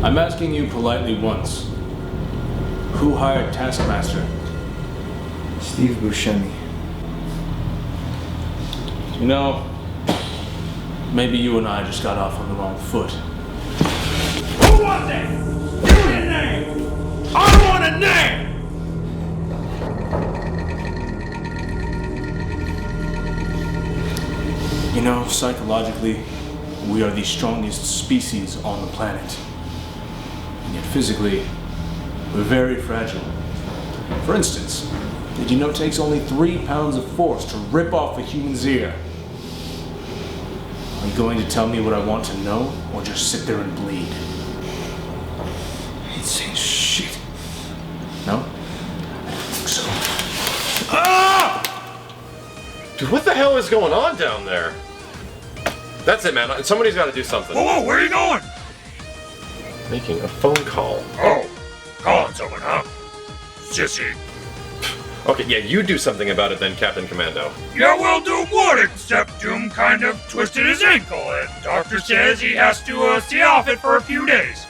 I'm asking you politely once. Who hired Taskmaster? Steve Buscemi. You know, maybe you and I just got off on the wrong foot. Who was it? Give me a name! I want a name! You know, psychologically, we are the strongest species on the planet. And yet physically, we're very fragile. For instance, did you know it takes only 3 pounds of force to rip off a human's ear? Are you going to tell me what I want to know, or just sit there and bleed? I ain't saying shit. No? I don't think so. Ah! Dude, what the hell is going on down there? That's it, man. Somebody's got to do something. Whoa, where are you going? Making a phone call. Oh, calling someone, huh? Sissy. Okay, yeah, you do something about it then, Captain Commando. Yeah, well, Doom would, except Doom kind of twisted his ankle, and doctor says he has to stay off it for a few days.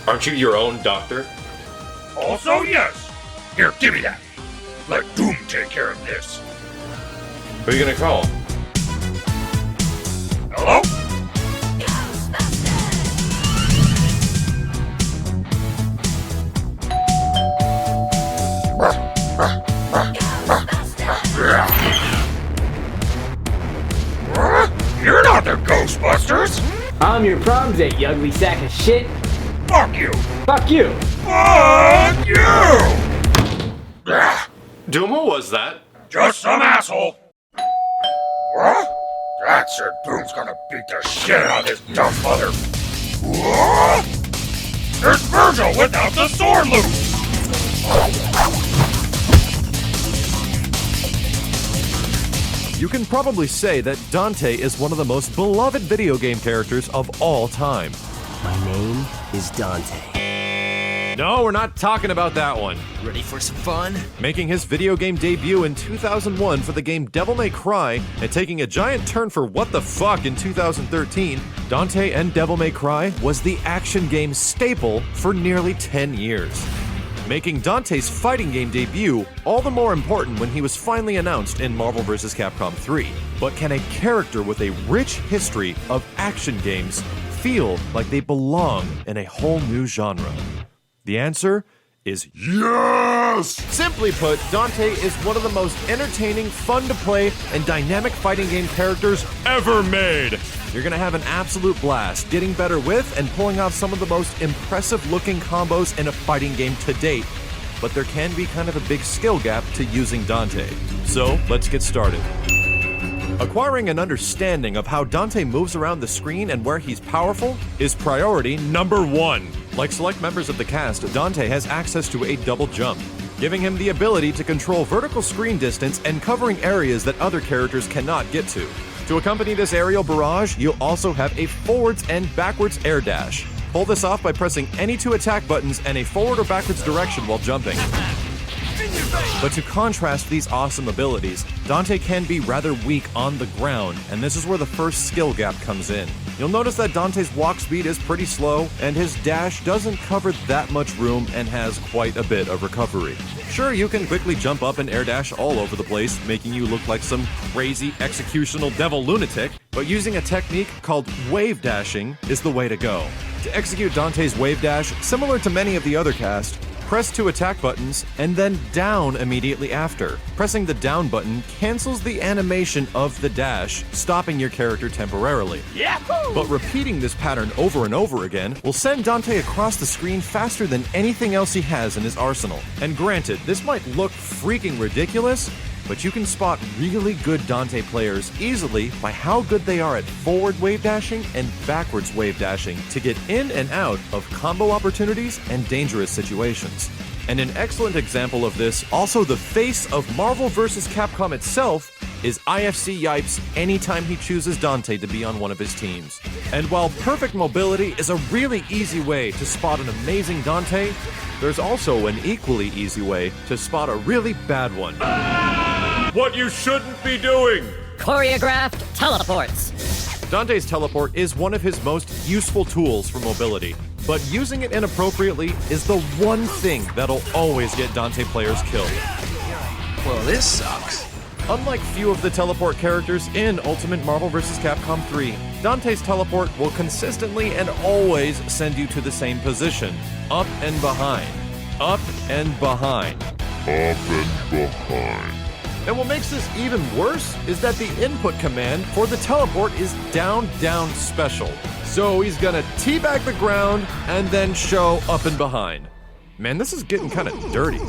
Aren't you your own doctor? Also, yes. Here, give me that. Let Doom take care of this. Who are you gonna call? Hello? You're not the Ghostbusters! I'm your prom date, you ugly sack of shit. Fuck you! Fuck you! Fuck you! Doom, who was that? Just some asshole. What? That's it. Doom's gonna beat the shit out of this dumb mother. What? There's Virgil without the sword loose! You can probably say that Dante is one of the most beloved video game characters of all time. My name is Dante. No, we're not talking about that one. Ready for some fun? Making his video game debut in 2001 for the game Devil May Cry and taking a giant turn for what the fuck in 2013, Dante and Devil May Cry was the action game staple for nearly 10 years. Making Dante's fighting game debut all the more important when he was finally announced in Marvel vs. Capcom 3. But can a character with a rich history of action games feel like they belong in a whole new genre? The answer is yes! Simply put, Dante is one of the most entertaining, fun-to-play, and dynamic fighting game characters ever made. You're gonna have an absolute blast getting better with and pulling off some of the most impressive-looking combos in a fighting game to date. But there can be kind of a big skill gap to using Dante. So, let's get started. Acquiring an understanding of how Dante moves around the screen and where he's powerful is priority number 1. Like select members of the cast, Dante has access to a double jump, giving him the ability to control vertical screen distance and covering areas that other characters cannot get to. To accompany this aerial barrage, you'll also have a forwards and backwards air dash. Pull this off by pressing any 2 attack buttons and a forward or backwards direction while jumping. But to contrast these awesome abilities, Dante can be rather weak on the ground, and this is where the first skill gap comes in. You'll notice that Dante's walk speed is pretty slow, and his dash doesn't cover that much room and has quite a bit of recovery. Sure, you can quickly jump up and air dash all over the place, making you look like some crazy executional devil lunatic, but using a technique called wave dashing is the way to go. To execute Dante's wave dash, similar to many of the other cast, press 2 attack buttons, and then down immediately after. Pressing the down button cancels the animation of the dash, stopping your character temporarily. Yahoo! But repeating this pattern over and over again will send Dante across the screen faster than anything else he has in his arsenal. And granted, this might look freaking ridiculous, but but you can spot really good Dante players easily by how good they are at forward wave dashing and backwards wave dashing to get in and out of combo opportunities and dangerous situations. And an excellent example of this, also the face of Marvel vs. Capcom itself, is IFC Yipes anytime he chooses Dante to be on one of his teams. And while perfect mobility is a really easy way to spot an amazing Dante, there's also an equally easy way to spot a really bad one. What you shouldn't be doing! Choreographed teleports. Dante's teleport is one of his most useful tools for mobility, but using it inappropriately is the one thing that'll always get Dante players killed. Well, this sucks. Unlike few of the teleport characters in Ultimate Marvel vs. Capcom 3, Dante's teleport will consistently and always send you to the same position, up and behind. Up and behind. Up and behind. And what makes this even worse is that the input command for the teleport is down, down special. So he's gonna teabag the ground and then show up and behind. Man, this is getting kind of dirty.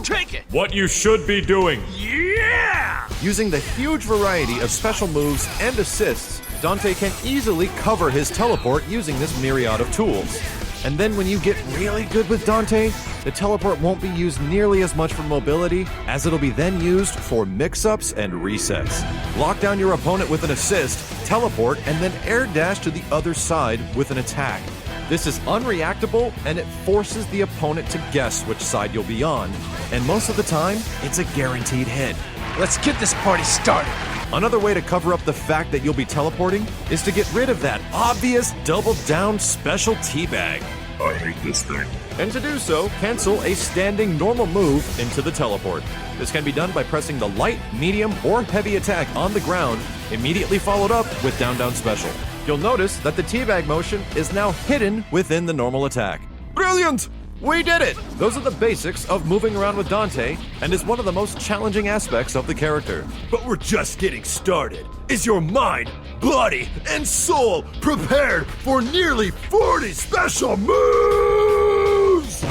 Take it! What you should be doing! Yeah! Using the huge variety of special moves and assists, Dante can easily cover his teleport using this myriad of tools. And then when you get really good with Dante, the teleport won't be used nearly as much for mobility as it'll be then used for mix-ups and resets. Lock down your opponent with an assist, teleport, and then air dash to the other side with an attack. This is unreactable, and it forces the opponent to guess which side you'll be on, and most of the time, it's a guaranteed hit. Let's get this party started. Another way to cover up the fact that you'll be teleporting is to get rid of that obvious double down special teabag. I hate this thing. And to do so, cancel a standing normal move into the teleport. This can be done by pressing the light, medium, or heavy attack on the ground, immediately followed up with down down special. You'll notice that the teabag motion is now hidden within the normal attack. Brilliant! We did it! Those are the basics of moving around with Dante, and is one of the most challenging aspects of the character. But we're just getting started. Is your mind, body, and soul prepared for nearly 40 special moves?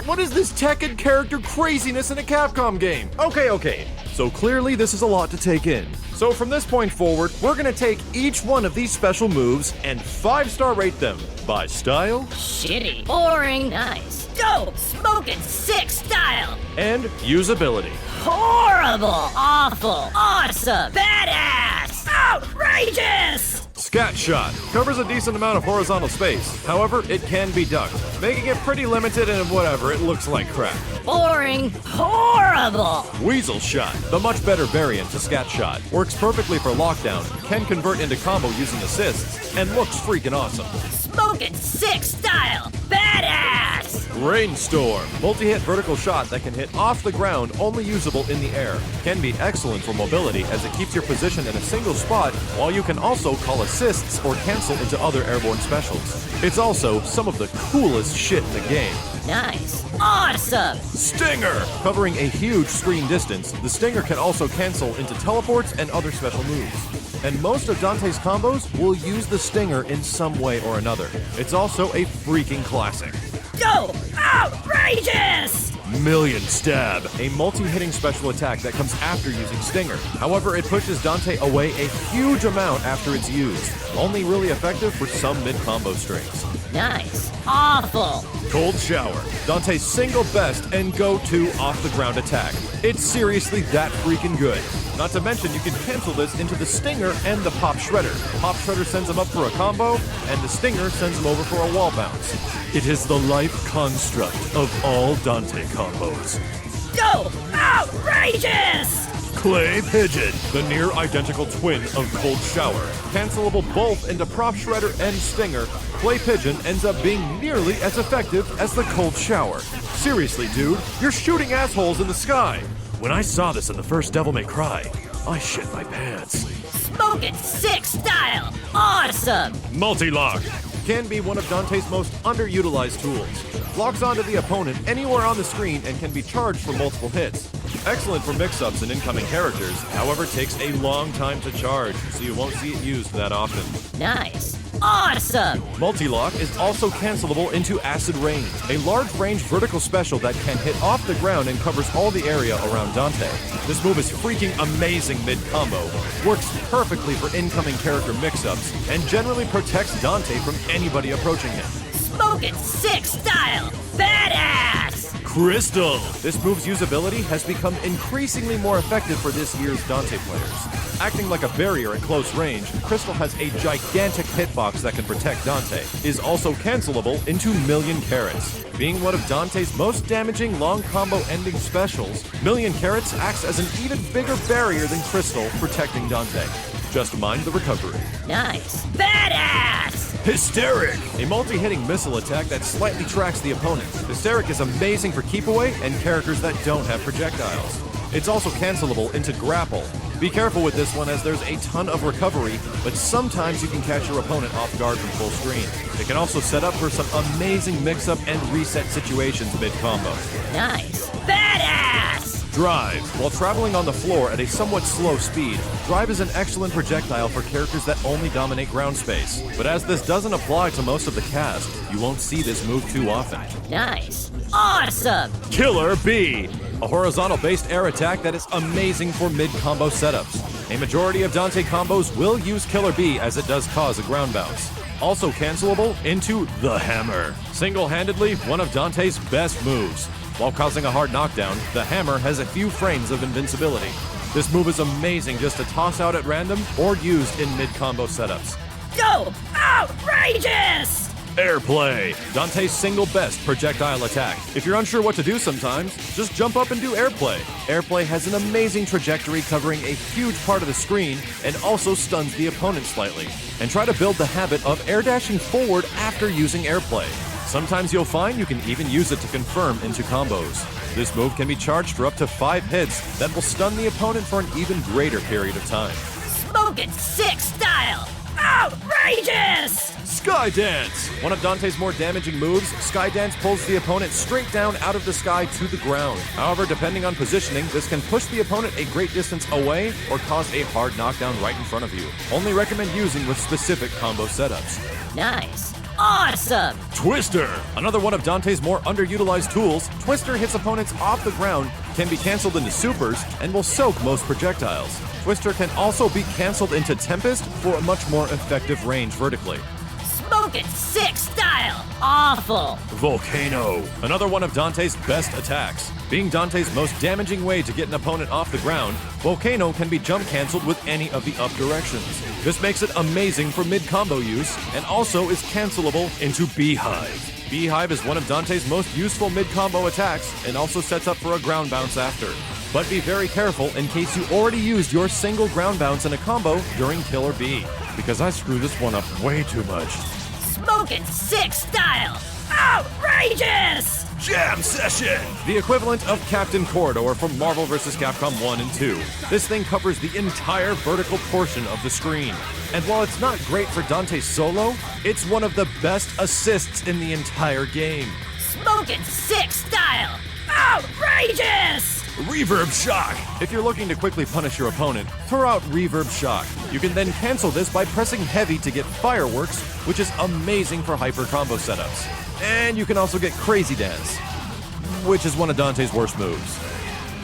What is this tech and character craziness in a Capcom game? Okay. So clearly this is a lot to take in. So from this point forward, we're gonna take each one of these special moves and 5-star rate them by style, Shitty. Boring. Nice. Dope. Smoking sick style. and usability. Horrible. Awful. Awesome. Badass. Outrageous. Scat Shot covers a decent amount of horizontal space. However, it can be ducked, making it pretty limited and whatever, it looks like crap. Boring. Horrible. Weasel Shot, the much better variant to Scat Shot, works perfectly for lockdown, can convert into combo using assists, and looks freaking awesome. Smoking sick style. Badass. Rainstorm, multi-hit vertical shot that can hit off the ground, only usable in the air. Can be excellent for mobility as it keeps your position in a single spot, while you can also call assists or cancel into other airborne specials. It's also some of the coolest shit in the game. Nice. Awesome. Stinger! Covering a huge screen distance, the Stinger can also cancel into teleports and other special moves. And most of Dante's combos will use the Stinger in some way or another. It's also a freaking classic. Dope. Outrageous. Million Stab, a multi-hitting special attack that comes after using Stinger. However, it pushes Dante away a huge amount after it's used, only really effective for some mid-combo strings. Nice. Awful. Cold Shower, Dante's single best and go-to off-the-ground attack. It's seriously that freaking good. Not to mention, you can cancel this into the Stinger and the Pop Shredder. Pop Shredder sends him up for a combo, and the Stinger sends him over for a wall bounce. It is the life construct of all Dante combos. Dope. Outrageous. Clay Pigeon, the near-identical twin of Cold Shower. Cancelable both into Prop Shredder and Stinger, Clay Pigeon ends up being nearly as effective as the Cold Shower. Seriously, dude, you're shooting assholes in the sky. When I saw this in the first Devil May Cry, I shit my pants. Smoking sick style. Awesome. Multi-lock can be one of Dante's most underutilized tools. Locks onto the opponent anywhere on the screen and can be charged for multiple hits. Excellent for mix-ups and incoming characters, however takes a long time to charge, so you won't see it used that often. Nice. Awesome! Multi-lock is also cancelable into Acid Range, a large range vertical special that can hit off the ground and covers all the area around Dante. This move is freaking amazing mid-combo, works perfectly for incoming character mix-ups, and generally protects Dante from anybody approaching him. Smoking sick style! Badass! Crystal! This move's usability has become increasingly more effective for this year's Dante players. Acting like a barrier at close range, Crystal has a gigantic hitbox that can protect Dante, is also cancelable into Million Carats. Being one of Dante's most damaging long combo ending specials, Million Carats acts as an even bigger barrier than Crystal, protecting Dante. Just mind the recovery. Nice! Badass! Hysteric! A multi-hitting missile attack that slightly tracks the opponent. Hysteric is amazing for keep away and characters that don't have projectiles. It's also cancelable into Grapple. Be careful with this one as there's a ton of recovery, but sometimes you can catch your opponent off guard from full screen. It can also set up for some amazing mix-up and reset situations mid-combo. Nice! Badass! Drive. While traveling on the floor at a somewhat slow speed, Drive is an excellent projectile for characters that only dominate ground space. But as this doesn't apply to most of the cast, you won't see this move too often. Nice! Awesome! Killer B. A horizontal-based air attack that is amazing for mid-combo setups. A majority of Dante combos will use Killer B as it does cause a ground bounce. Also cancelable into the Hammer. Single-handedly, one of Dante's best moves. While causing a hard knockdown, the Hammer has a few frames of invincibility. This move is amazing just to toss out at random or used in mid-combo setups. Go! Outrageous! Airplay, Dante's single best projectile attack. If you're unsure what to do sometimes, just jump up and do Airplay. Airplay has an amazing trajectory covering a huge part of the screen and also stuns the opponent slightly. And try to build the habit of air dashing forward after using Airplay. Sometimes you'll find you can even use it to confirm into combos. This move can be charged for up to 5 hits that will stun the opponent for an even greater period of time. Smoking sick style! Outrageous! Skydance! One of Dante's more damaging moves, Skydance pulls the opponent straight down out of the sky to the ground. However, depending on positioning, this can push the opponent a great distance away or cause a hard knockdown right in front of you. Only recommend using with specific combo setups. Nice! Awesome! Twister! Another one of Dante's more underutilized tools, Twister hits opponents off the ground, can be canceled into supers, and will soak most projectiles. Twister can also be canceled into Tempest for a much more effective range vertically. Smoking sick style! Awful! Volcano! Another one of Dante's best attacks. Being Dante's most damaging way to get an opponent off the ground, Volcano can be jump cancelled with any of the up directions. This makes it amazing for mid-combo use, and also is cancelable into Beehive. Beehive is one of Dante's most useful mid-combo attacks, and also sets up for a ground bounce after. But be very careful in case you already used your single ground bounce in a combo during Killer B, because I screw this one up way too much. Smoking sick style! Outrageous! Jam session! The equivalent of Captain Corridor from Marvel vs. Capcom 1 and 2. This thing covers the entire vertical portion of the screen. And while it's not great for Dante solo, it's one of the best assists in the entire game. Smoking sick style! Outrageous! Reverb Shock! If you're looking to quickly punish your opponent, throw out Reverb Shock. You can then cancel this by pressing heavy to get Fireworks, which is amazing for hyper combo setups. And you can also get Crazy Dance, which is one of Dante's worst moves.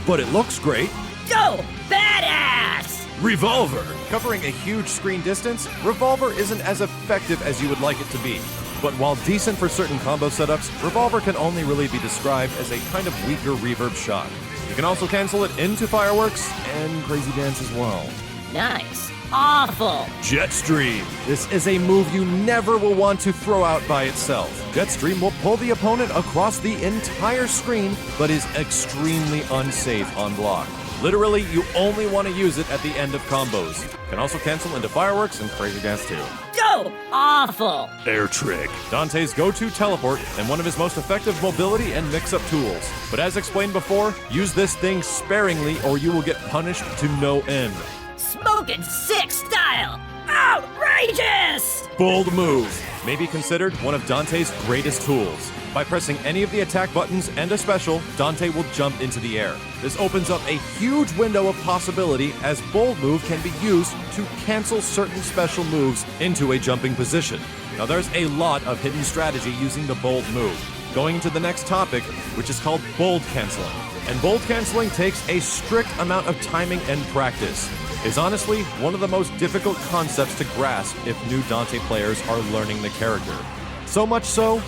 But it looks great. Go! Badass! Revolver! Covering a huge screen distance, Revolver isn't as effective as you would like it to be. But while decent for certain combo setups, Revolver can only really be described as a kind of weaker Reverb Shock. You can also cancel it into Fireworks and Crazy Dance as well. Nice. Awful. Jetstream. This is a move you never will want to throw out by itself. Jetstream will pull the opponent across the entire screen, but is extremely unsafe on block. Literally, you only want to use it at the end of combos. Can also cancel into Fireworks and Crazy Dance too. Go! Awful. Air Trick. Dante's go-to teleport and one of his most effective mobility and mix-up tools. But as explained before, use this thing sparingly or you will get punished to no end. Smoking sick style! Outrageous! Bold move. may be considered one of Dante's greatest tools. By pressing any of the attack buttons and a special, Dante will jump into the air. This opens up a huge window of possibility, as Bold Move can be used to cancel certain special moves into a jumping position. Now there's a lot of hidden strategy using the Bold Move. Going to the next topic, which is called Bold Canceling. And Bold Canceling takes a strict amount of timing and practice. It's honestly one of the most difficult concepts to grasp if new Dante players are learning the character. So much so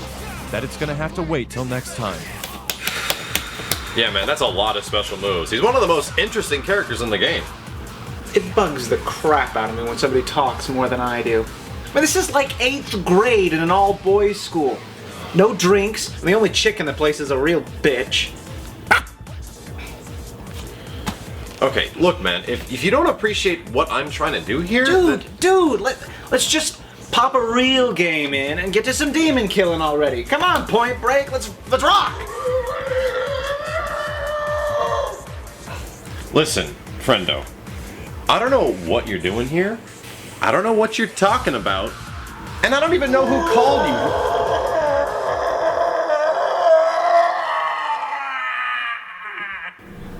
that it's gonna have to wait till next time. Yeah, man, that's a lot of special moves. He's one of the most interesting characters in the game. It bugs the crap out of me when somebody talks more than I do. I mean, this is like 8th grade in an all-boys school. No drinks, and the only chick in the place is a real bitch. Okay, look, man, if you don't appreciate what I'm trying to do here... Dude, let's just pop a real game in and get to some demon killing already. Come on, Point Break, let's rock! Listen, friendo, I don't know what you're doing here. I don't know what you're talking about. And I don't even know who called you.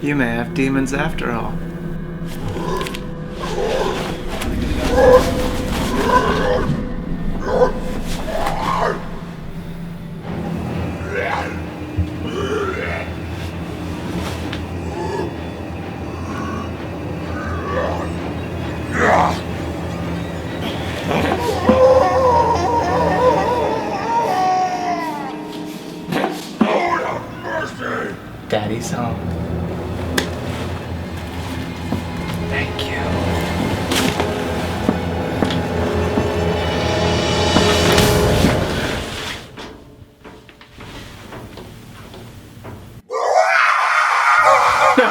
You may have demons after all. Daddy's home. Thank you. No!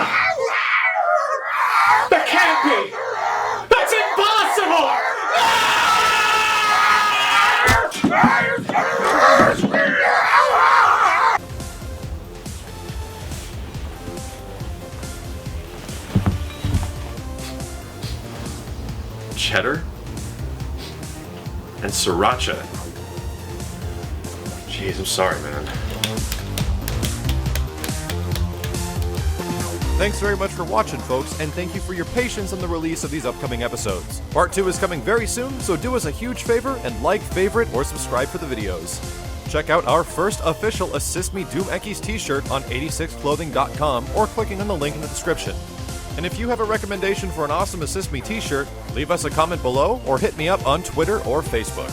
That can't be! That's impossible! Cheddar and sriracha. Jeez, I'm sorry, man. Thanks very much for watching, folks, and thank you for your patience on the release of these upcoming episodes. Part 2 is coming very soon, so do us a huge favor and like, favorite, or subscribe for the videos. Check out our first official Assist Me Doom Eckies t-shirt on 86clothing.com or clicking on the link in the description. And if you have a recommendation for an awesome Assist Me t-shirt, leave us a comment below or hit me up on Twitter or Facebook.